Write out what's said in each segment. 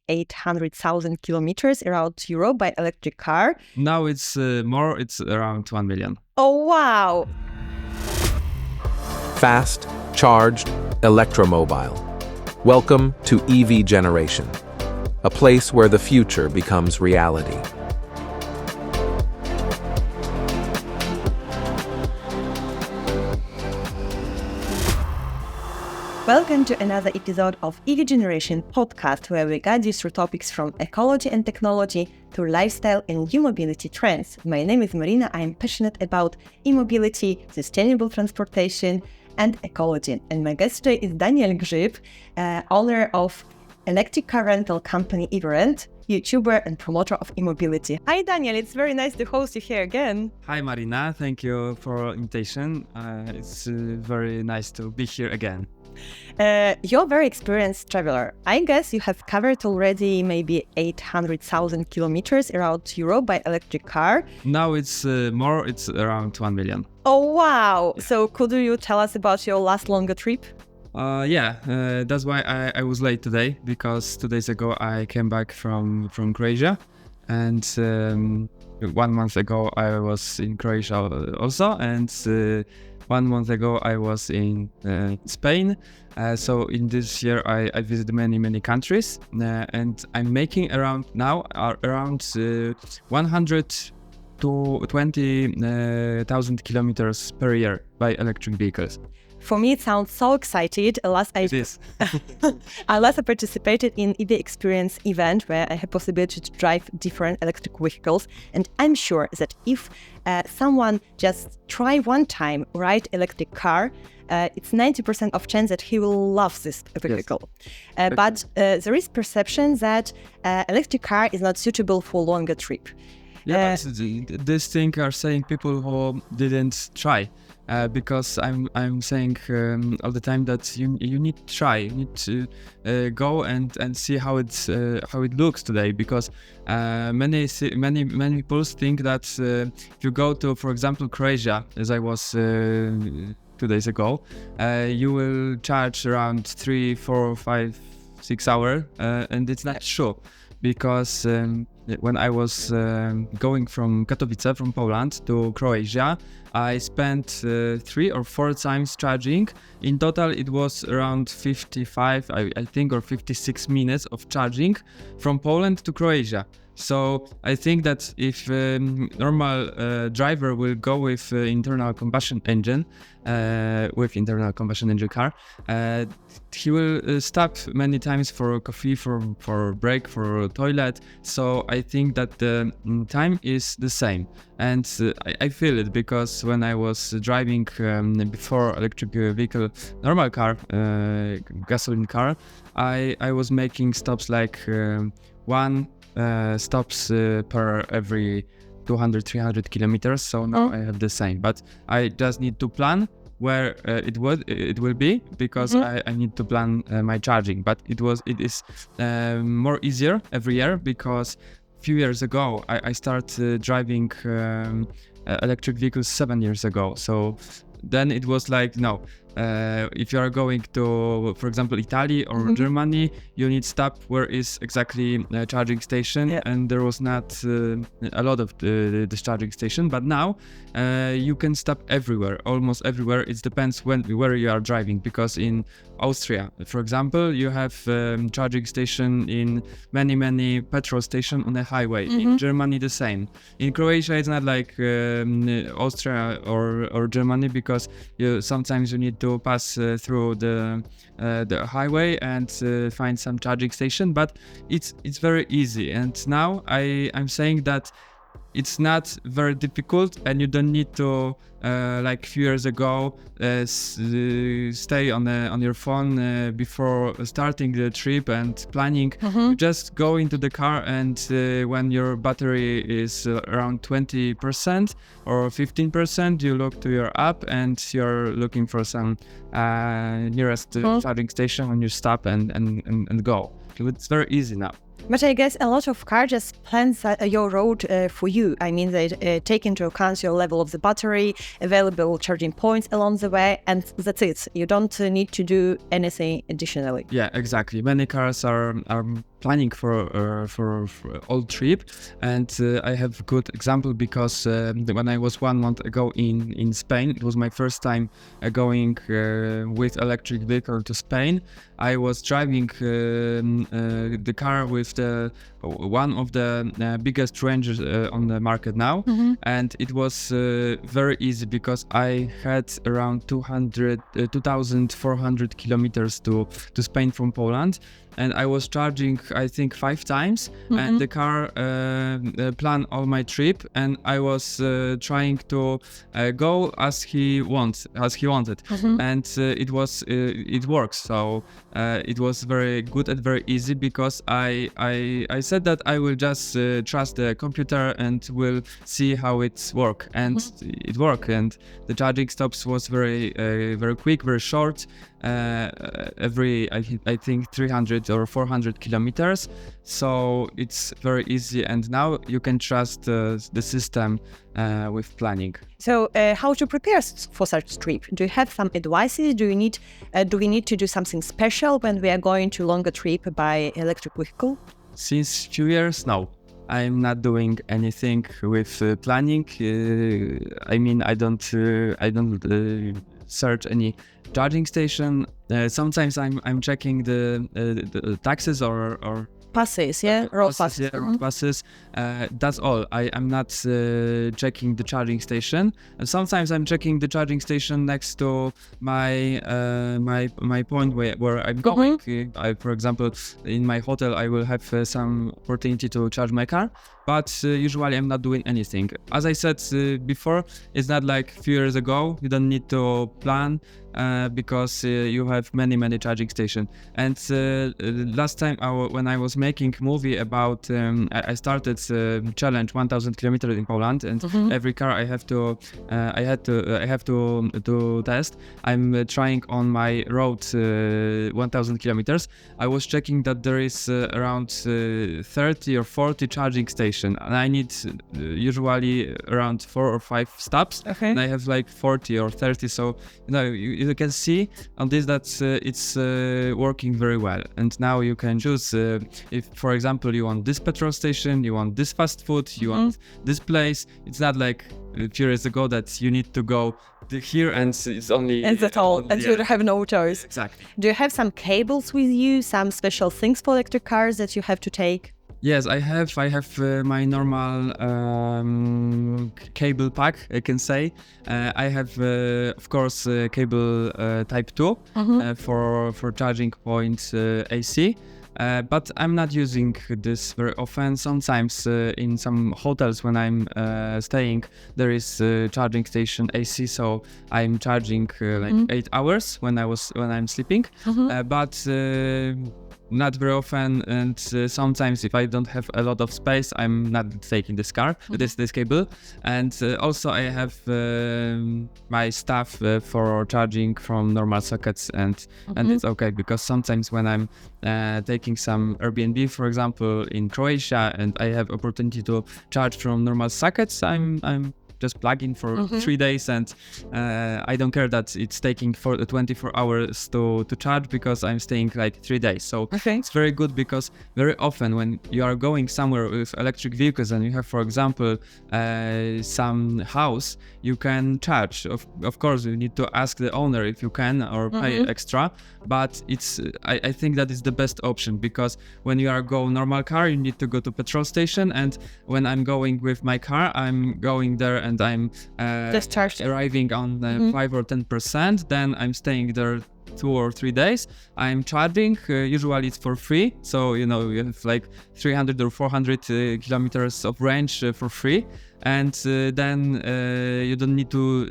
800,000 kilometers around Europe by electric car. Now it's more, it's around 1 million. Oh, wow! Fast, charged, electromobile. Welcome to EV Generation, a place where the future becomes reality. Welcome to another episode of EV Generation podcast, where we guide you through topics from ecology and technology to lifestyle and new mobility trends. My name is Marina. I am passionate about e-mobility, sustainable transportation, and ecology. And my guest today is Daniel Grzyb, owner of electric car rental company EV9, YouTuber and promoter of e-mobility. Hi Daniel, it's very nice to host you here again. Hi Marina, thank you for invitation. It's very nice to be here again. You're a very experienced traveler. I guess you have covered already maybe 800,000 kilometers around Europe by electric car. Now it's more, it's around 1 million. Oh, wow. Yeah. So could you tell us about your last longer trip? That's why I was late today, because 2 days ago I came back from Croatia, and 1 month ago I was in Croatia also, and 1 month ago I was in Spain. So in this year I visited many countries, and I'm making around 100 to 20,000 kilometers per year by electric vehicles. For me, it sounds so excited. It is. I last participated in EV Experience event where I had possibility to drive different electric vehicles, and I'm sure that if someone just try one time ride electric car, it's 90% of chance that he will love this vehicle. Yes. But there is perception that electric car is not suitable for longer trip. Yeah, this thing are saying people who didn't try. Because I'm saying all the time that you need to try, you need to go and see how it looks today. Because many people think that if you go to, for example, Croatia, as I was 2 days ago, you will charge around 3, 4, 5, 6 hours, and it's not true. Because when I was going from Katowice, from Poland, to Croatia, I spent 3 or 4 times charging. In total, it was around 55, I think, or 56 minutes of charging from Poland to Croatia. So I think that if normal driver will go with internal combustion engine car, he will stop many times for coffee, for break, for toilet. So I think that the time is the same, and I feel it, because when I was driving before electric vehicle, normal car, gasoline car, I was making stops like one stops per every 200-300 kilometers. So now I have the same, but I just need to plan where it will be, because I need to plan my charging. But it is more easier every year, because a few years ago I started driving electric vehicles 7 years ago. So then it was like, no, if you are going to, for example, Italy or Germany, you need stop where is exactly a charging station, and there was not a lot of this charging station. But now you can stop everywhere, almost everywhere. It depends where you are driving, because in Austria, for example, you have charging station in many petrol stations on the highway. In Germany, the same. In Croatia, it's not like Austria or Germany, because sometimes you need to pass through the highway and find some charging station, but it's very easy. And now I'm saying that it's not very difficult, and you don't need to like few years ago stay on your phone before starting the trip and planning. You just go into the car, and when your battery is around 20% or 15%, you look to your app and you're looking for some nearest charging station, and you stop and go. It's very easy now. But I guess a lot of cars just plans your road for you. I mean, they take into account your level of the battery, available charging points along the way, and that's it. You don't need to do anything additionally. Yeah, exactly. Many cars are planning for all trip, and I have good example because when I was 1 month ago in Spain, it was my first time going with electric vehicle to Spain. I was driving the car with one of the biggest ranges on the market now, and it was very easy because I had around 2,400 kilometers to Spain from Poland, and I was charging I think 5 times, and the car planned all my trip, and I was trying to go as he wanted, and it works. So it was very good and very easy because I said that I will just trust the computer and will see how it work, and it worked, and the charging stops was very quick, very short. Every I think 300 or 400 kilometers, so it's very easy, and now you can trust the system with planning. So how to prepare for such trip? Do you have some advices? Do we need to do something special when we are going to longer trip by electric vehicle? Since few years, no. I'm not doing anything with planning. I mean, I don't search any charging station. Sometimes I'm checking the taxes or Passes, road passes. Yeah, road passes. That's all. I'm not checking the charging station. And sometimes I'm checking the charging station next to my point where I'm going. For example, in my hotel, I will have some opportunity to charge my car. But usually I'm not doing anything. As I said before, it's not like a few years ago. You don't need to plan because you have many charging stations. And last time when I was making movie about, I started challenge 1,000 kilometers in Poland, and every car I have to test. I'm trying on my road 1,000 kilometers. I was checking that there is around 30 or 40 charging stations. And I need usually around 4 or 5 stops, and I have like 40 or 30. So you can see on this that it's working very well. And now you can choose if, for example, you want this petrol station, you want this fast food, you want this place. It's not like a few years ago that you need to go here and it's only. And that's all, and you have no choice. Exactly. Do you have some cables with you? Some special things for electric cars that you have to take? Yes, I have my normal cable pack, I can say. I have, of course, cable type 2 for charging point AC. But I'm not using this very often. Sometimes in some hotels when I'm staying, there is charging station AC, so I'm charging like 8 hours when I'm sleeping. But not very often, and sometimes if I don't have a lot of space, I'm not taking this cable. And also I have my stuff for charging from normal sockets, and it's okay because sometimes when I'm taking some Airbnb, for example, in Croatia, and I have opportunity to charge from normal sockets, I'm just plug in for 3 days, and I don't care that it's taking 24 hours to charge because I'm staying like 3 days. So it's very good because very often when you are going somewhere with electric vehicles and you have, for example, some house, you can charge. Of course, you need to ask the owner if you can or pay extra, but I think that is the best option because when you are going normal car, you need to go to petrol station, and when I'm going with my car, I'm going there and I'm arriving on 5 or 10%, then I'm staying there 2 or 3 days. I'm charging, usually it's for free, so you have like 300 or 400 kilometers of range for free, and then you don't need to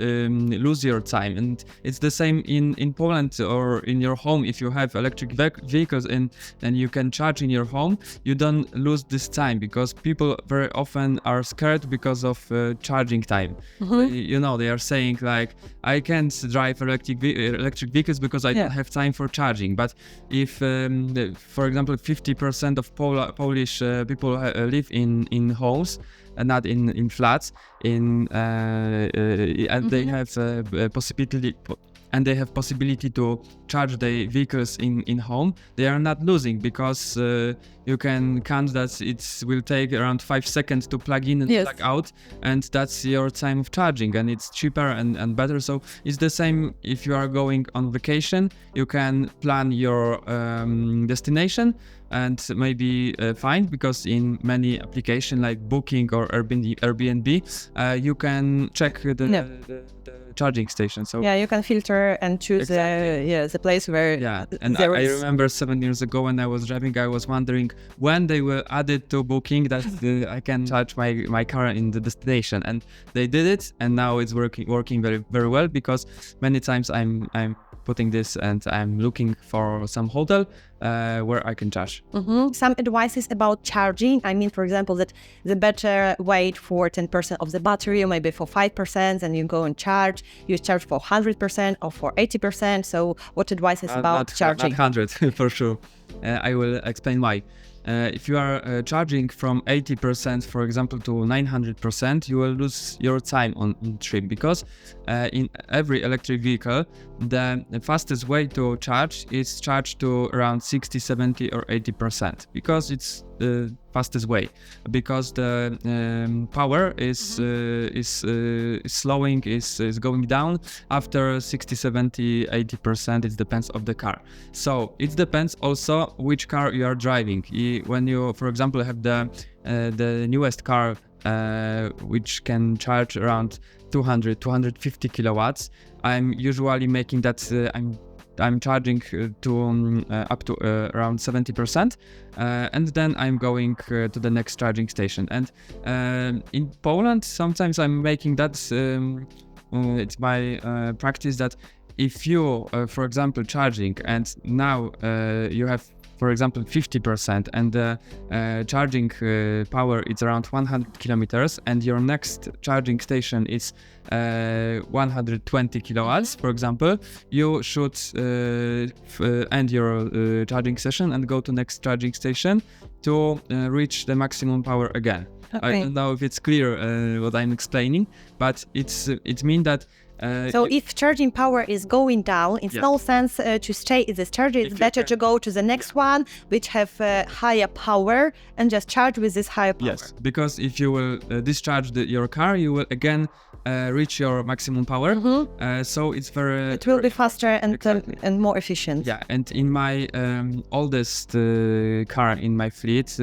lose your time. And it's the same in Poland or in your home. If you have electric vehicles and you can charge in your home, you don't lose this time because people very often are scared because of charging time. They are saying like, I can't drive electric vehicles because I don't have time for charging. But if, for example, 50% of Polish people live in homes, not in flats, and they have possibility to charge their vehicles in home, they are not losing because you can count that it will take around 5 seconds to plug in and plug out, and that's your time of charging, and it's cheaper and better. So it's the same if you are going on vacation. You can plan your destination and maybe find, because in many applications like Booking or Airbnb, you can check the charging station. So you can filter and choose the place where and I remember 7 years ago when I was driving, I was wondering when they will add it to Booking that I can charge my car in the destination, and they did it, and now it's working very, very well, because many times I'm putting this and I'm looking for some hotel where I can charge. Some advices about charging. I mean, for example, that the better wait for 10% of the battery, or maybe for 5%, and you go and charge. You charge for 100% or for 80%. So what advice is about charging? Not 100 for sure. I will explain why. If you are charging from 80%, for example, to 900%, you will lose your time on trip, because in every electric vehicle, the fastest way to charge is charge to around 60, 70 or 80%, because it's the fastest way, because the power is slowing, is going down after 60, 70, 80%. It depends of the car. So it depends also which car you are driving. When you, for example, have the newest car which can charge around 250 kilowatts, I'm usually making that I'm charging to up to around 70%, and then I'm going to the next charging station. And in Poland, sometimes I'm making that. It's my practice that if you, for example, charging, and now you have, for example, 50%, and the charging power is around 100 kilometers, and your next charging station is 120 kilowatts, for example, you should end your charging session and go to next charging station to reach the maximum power again. I don't know if it's clear what I'm explaining, but it means that so if charging power is going down, it's no sense to stay in this charger. It's better to go to the next one, which have higher power, and just charge with this higher power. Yes, because if you will discharge your car, you will again reach your maximum power. So it's very... It will be faster and more efficient. Yeah, and in my oldest car in my fleet,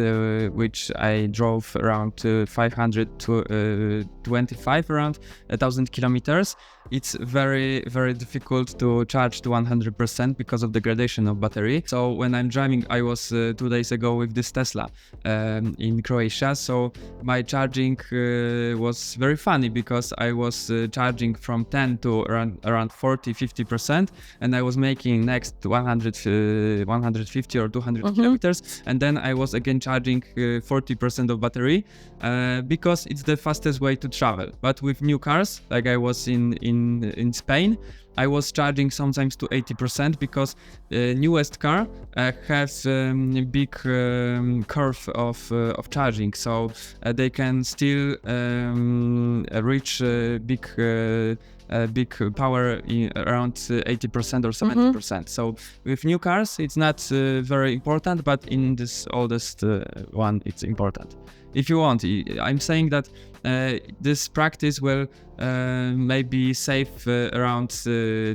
which I drove around 500 to 25, around 1,000 kilometers, it's very, very difficult to charge to 100% because of the degradation of battery. So when I'm driving, I was 2 days ago with this Tesla in Croatia. So my charging was very funny, because I was charging from 10 to around 40, 50%, and I was making next 150 or 200 kilometers, and then I was again charging 40% of battery, because it's the fastest way to travel. But with new cars, like I was in Spain, I was charging sometimes to 80%, because newest car has a big curve of charging, so they can still reach big power in around 80% or 70%. So with new cars, it's not very important, but in this oldest one, it's important. If you want, I'm saying that this practice will maybe save around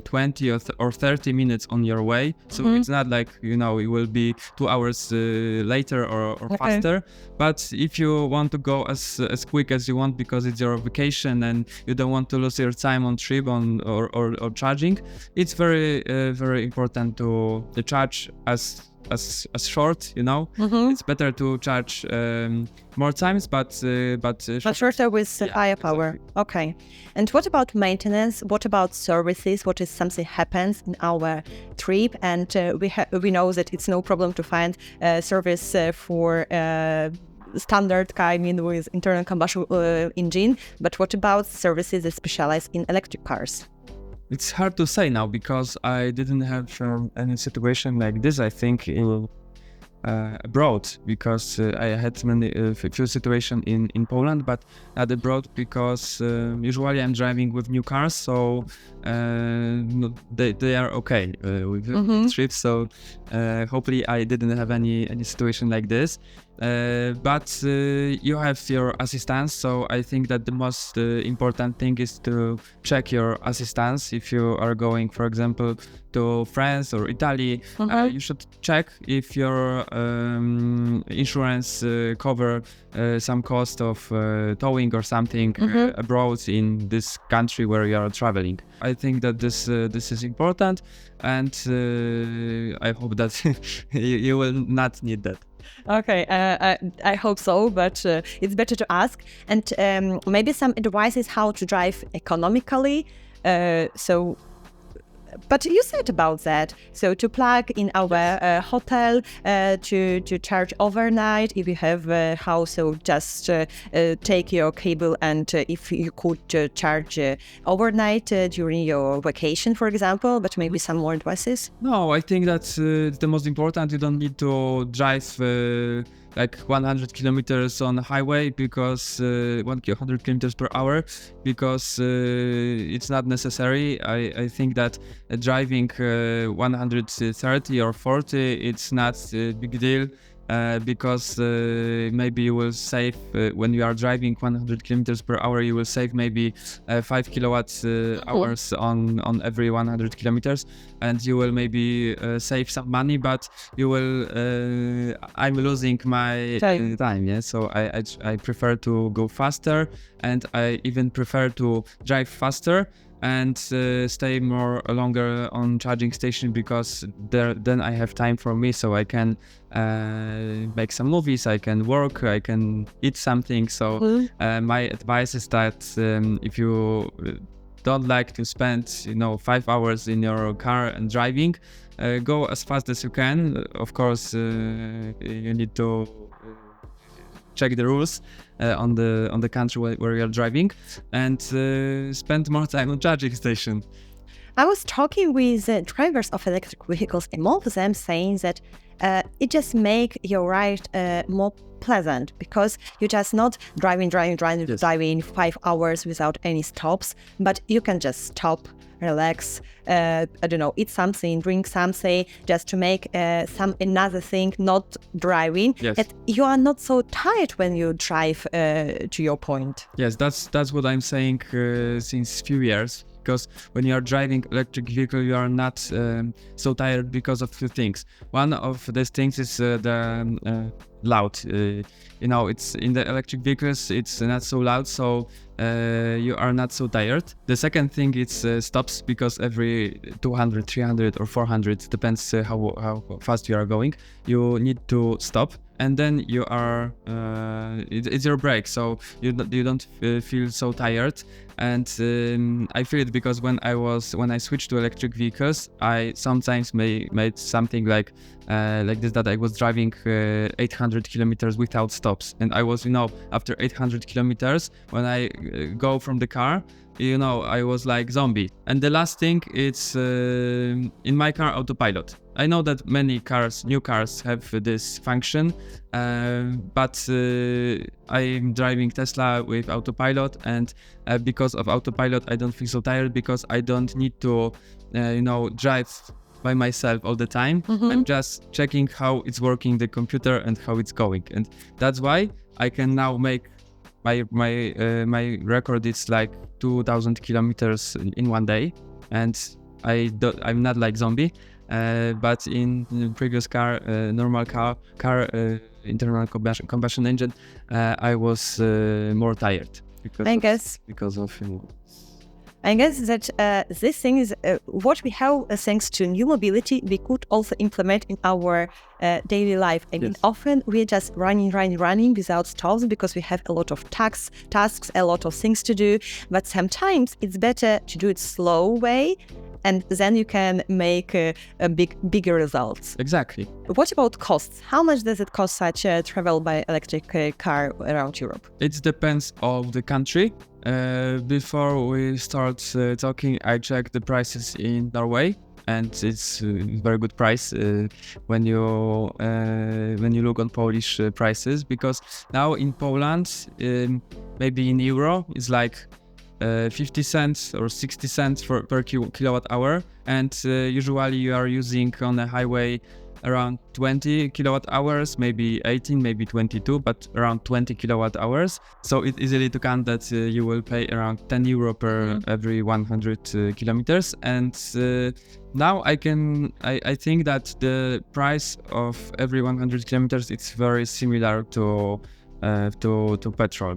20 or 30 minutes on your way. So it's not like, it will be 2 hours later or faster. But if you want to go as quick as you want, because it's your vacation and you don't want to lose your time on trip or charging, it's very very important to charge as short, It's better to charge more times, but shorter with higher power. Exactly. Okay. And what about maintenance? What about services? What if something happens in our trip, and we know that it's no problem to find service for standard car, with internal combustion engine. But what about services that specialize in electric cars? It's hard to say now, because I didn't have any situation like this, I think, abroad, because I had few situations in Poland, but not abroad, because usually I'm driving with new cars, so they are okay with the trip. So hopefully I didn't have any situation like this. But you have your assistance, so I think that the most important thing is to check your assistance. If you are going, for example, to France or Italy, you should check if your insurance cover some cost of towing or something abroad in this country where you are traveling. I think that this is important, and I hope that you will not need that. Okay, I hope so, but it's better to ask. And maybe some advice is how to drive economically. But you said about that. So to plug in our hotel, to charge overnight if you have a house, so just take your cable, and if you could charge overnight during your vacation, for example, but maybe some more advices? No, I think that's the most important. You don't need to drive like 100 kilometers on the highway because 100 kilometers per hour, because it's not necessary. I think that driving 130 or 40, it's not a big deal. Because maybe you will save, when you are driving 100 kilometers per hour, you will save maybe 5 kilowatt hours on every 100 kilometers, and you will maybe save some money, but you will I'm losing my time, yeah. So I prefer to go faster, and I even prefer to drive faster and stay longer on charging station, because then I have time for me, so I can make some movies, I can work, I can eat something. So my advice is that if you don't like to spend 5 hours in your car and driving, go as fast as you can. Of course, you need to check the rules on the country where you're driving, and spend more time on charging station. I was talking with drivers of electric vehicles, and most of them saying that it just make your ride more pleasant, because you're just not driving 5 hours without any stops, but you can just stop, relax, eat something, drink something, just to make another thing, not driving. Yes. And you are not so tired when you drive to your point. Yes, that's what I'm saying since few years. Because when you are driving electric vehicle, you are not so tired because of two things. One of these things is the loud. It's in the electric vehicles, it's not so loud, so you are not so tired. The second thing is stops, because every 200, 300 or 400, depends how fast you are going, you need to stop. And then you are, it's your break, so you don't feel so tired. And I feel it because when I switched to electric vehicles, I sometimes made something like this, that I was driving 800 kilometers without stops. And I was, after 800 kilometers, when I go from the car, I was like zombie. And the last thing, it's in my car, autopilot. I know that many new cars have this function, but I'm driving Tesla with autopilot, and because of autopilot, I don't feel so tired, because I don't need to, drive by myself all the time. I'm just checking how it's working, the computer, and how it's going, and that's why I can now make my record is like 2,000 kilometers in one day, and I'm not like zombie. But in the previous car, normal car, internal combustion engine, I was more tired because of. I guess that this thing is what we have, thanks to new mobility, we could also implement in our daily life. I mean, often we're just running without stops, because we have a lot of tasks, a lot of things to do. But sometimes it's better to do it slow way, and then you can make bigger results. Exactly. What about costs? How much does it cost such a travel by electric car around Europe? It depends on the country. Before we start talking, I checked the prices in Norway, and it's a very good price when you look on Polish prices, because now in Poland, maybe in euro, it's like 50 cents or 60 cents per kilowatt hour, and usually you are using on a highway around 20 kilowatt hours, maybe 18, maybe 22, but around 20 kilowatt hours. So it's easily to count that you will pay around 10 euro per every 100 kilometers. And now I think that the price of every 100 kilometers it's very similar to petrol,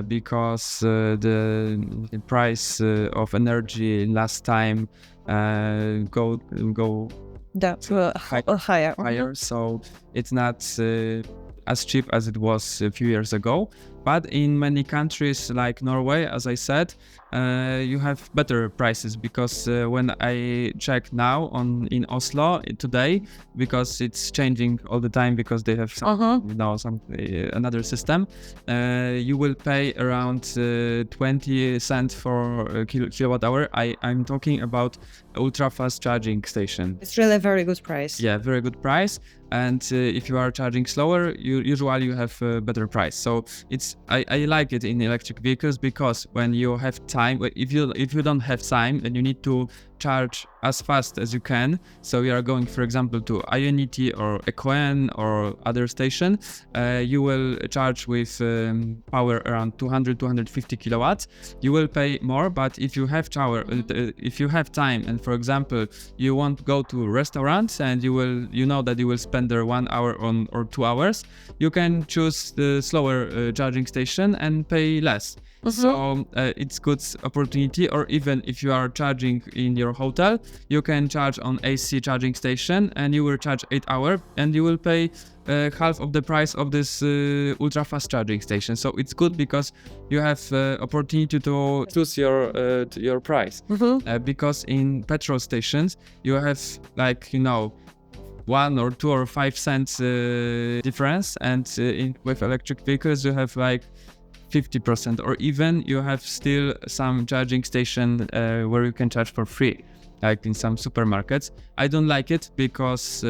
because the price of energy last time go higher, so it's not as cheap as it was a few years ago. But in many countries like Norway, as I said, you have better prices, because when I check now in Oslo today, because it's changing all the time, because they have another system, you will pay around 20 cents for a kilowatt hour. I'm talking about ultra fast charging station. It's really a very good price. Yeah, very good price. And if you are charging slower, usually you have a better price. So I like it in electric vehicles, because when you have time, if you don't have time and you need to charge as fast as you can, so you are going, for example, to Ionity or Ecoen or other station, you will charge with power around 250 kilowatts. You will pay more, but if you have if you have time, and for example you want to go to restaurants and you know that you will spend there 1 hour or 2 hours, you can choose the slower charging station and pay less. So it's good opportunity. Or even if you are charging in your hotel, you can charge on AC charging station, and you will charge 8 hours, and you will pay half of the price of this ultra fast charging station. So it's good, because you have opportunity to choose your price. Because in petrol stations you have 1 or 2 or 5 cents difference, and with electric vehicles you have 50%, or even you have still some charging station where you can charge for free, like in some supermarkets. I don't like it, because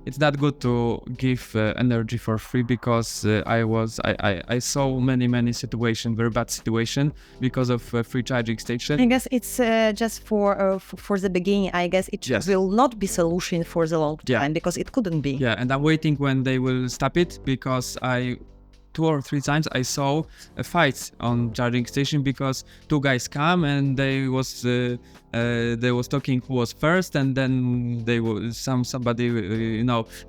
it's not good to give energy for free, because I saw many situations, very bad situation, because of free charging station. I guess it's just for the beginning. I guess it will not be solution for the long time, because it couldn't be. Yeah, and I'm waiting when they will stop it, because 2 or 3 times I saw a fight on charging station, because 2 guys come and they was talking who was first, and then they was somebody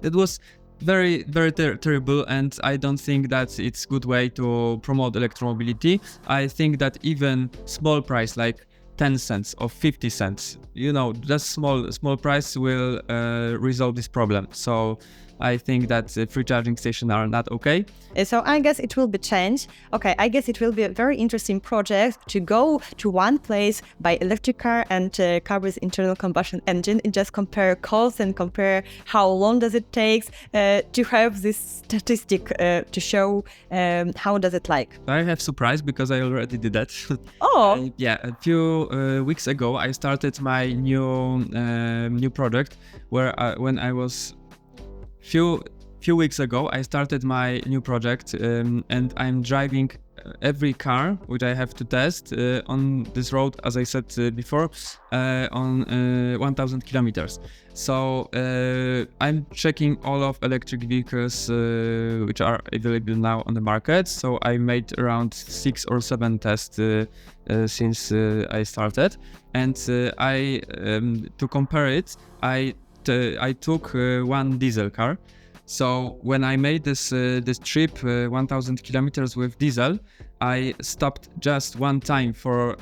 it was very terrible. And I don't think that it's good way to promote electromobility. I think that even small price like 10 cents or 50 cents, just small price will resolve this problem. So I think that free charging stations are not okay. So I guess it will be changed. Okay, I guess it will be a very interesting project to go to one place, buy electric car and car with internal combustion engine, and just compare costs and compare how long does it take to have this statistic to show how does it like. I have surprised, because I already did that. Oh! A few weeks ago I started my new project, where when I was few weeks ago I started my new project, and I'm driving every car which I have to test on this road, as I said before, on 1000 kilometers. So I'm checking all of electric vehicles which are available now on the market. So I made around 6 or 7 tests since I started, and to compare it, I took one diesel car. So when I made this trip 1000 kilometers with diesel, I stopped just one time for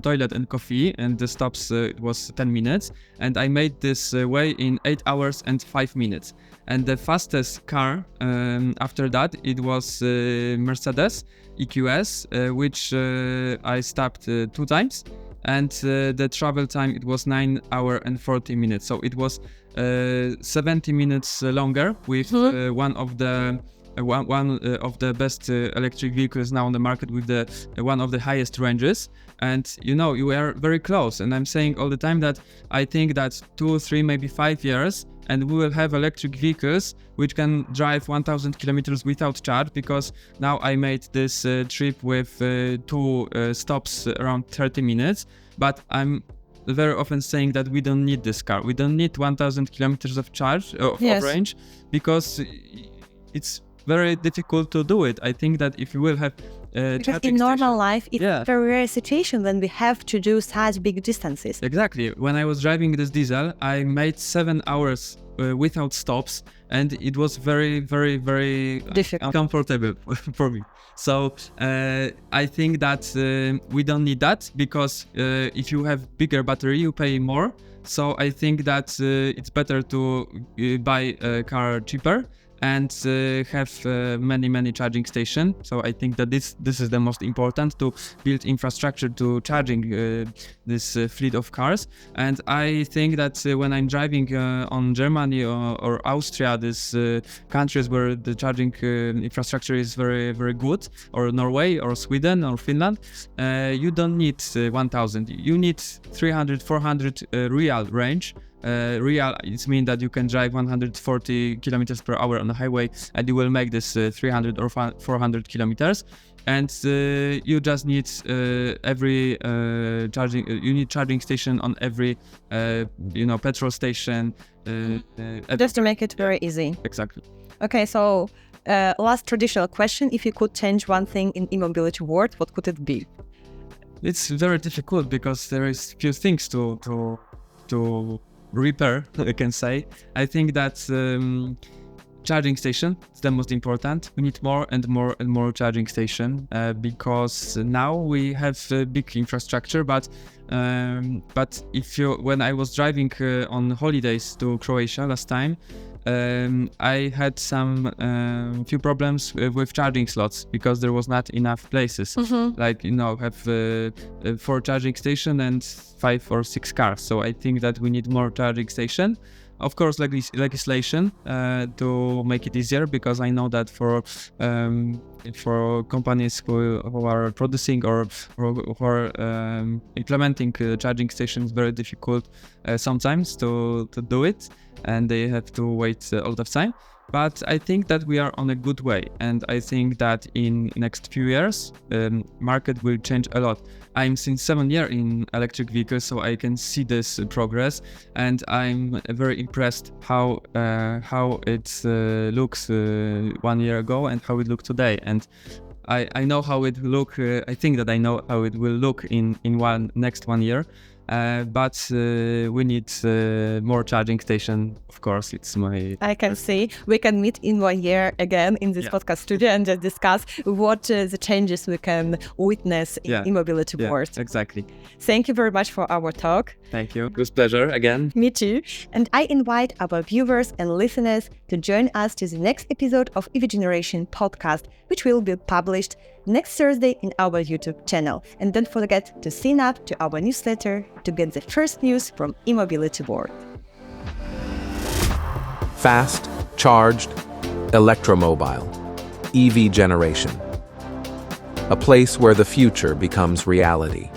toilet and coffee, and the stops it was 10 minutes, and I made this way in 8 hours and 5 minutes. And the fastest car after that, it was Mercedes EQS, which I stopped 2 times. And the travel time, it was 9 hours and 40 minutes. So it was 70 minutes longer with one of the best electric vehicles now on the market, with the one of the highest ranges. And you are very close. And I'm saying all the time that I think that 2, 3, maybe 5 years, and we will have electric vehicles which can drive 1,000 kilometers without charge, because now I made this trip with 2 stops around 30 minutes, but I'm very often saying that we don't need this car. We don't need 1,000 kilometers of charge, of range, because it's very difficult to do it. I think that if you will have because in normal life, it's a very rare situation when we have to do such big distances. Exactly. When I was driving this diesel, I made 7 hours without stops, and it was very, very, very uncomfortable for me. So I think that we don't need that, because if you have bigger battery, you pay more. So I think that it's better to buy a car cheaper and have many charging stations. So I think that this is the most important, to build infrastructure to charging this fleet of cars. And I think that when I'm driving on Germany or Austria, these countries where the charging infrastructure is very, very good, or Norway or Sweden or Finland, you don't need 1,000. You need 300, 400 real range. Real, it means that you can drive 140 kilometers per hour on the highway, and you will make this 300 or 400 kilometers. And you just need every charging. You need charging station on every petrol station. Just to make it very easy. Exactly. Okay, so last traditional question: if you could change one thing in e-mobility world, what could it be? It's very difficult, because there is few things to repair, I can say. I think that charging station is the most important. We need more and more charging station, because now we have big infrastructure, but when I was driving on holidays to Croatia last time, I had some few problems with charging slots, because there was not enough places. Like, have 4 charging station and 5 or 6 cars. So I think that we need more charging station. Of course, legislation to make it easier, because I know that for companies who are producing or who are implementing charging stations, very difficult sometimes to do it, and they have to wait a lot of time. But I think that we are on a good way, and I think that in next few years, market will change a lot. I'm since 7 years in electric vehicles, so I can see this progress, and I'm very impressed how it looks 1 year ago and how it looks today. And I know how it look. I think that I know how it will look in next 1 year. But we need more charging station. Of course, I can see. We can meet in 1 year again in this podcast studio and just discuss what the changes we can witness in e-mobility world. Exactly. Thank you very much for our talk. Thank you. It was a pleasure again. Me too. And I invite our viewers and listeners to join us to the next episode of EV Generation podcast, which will be published next Thursday in our YouTube channel. And don't forget to sign up to our newsletter to get the first news from e-mobility world. Fast, charged, electromobile, EV generation. A place where the future becomes reality.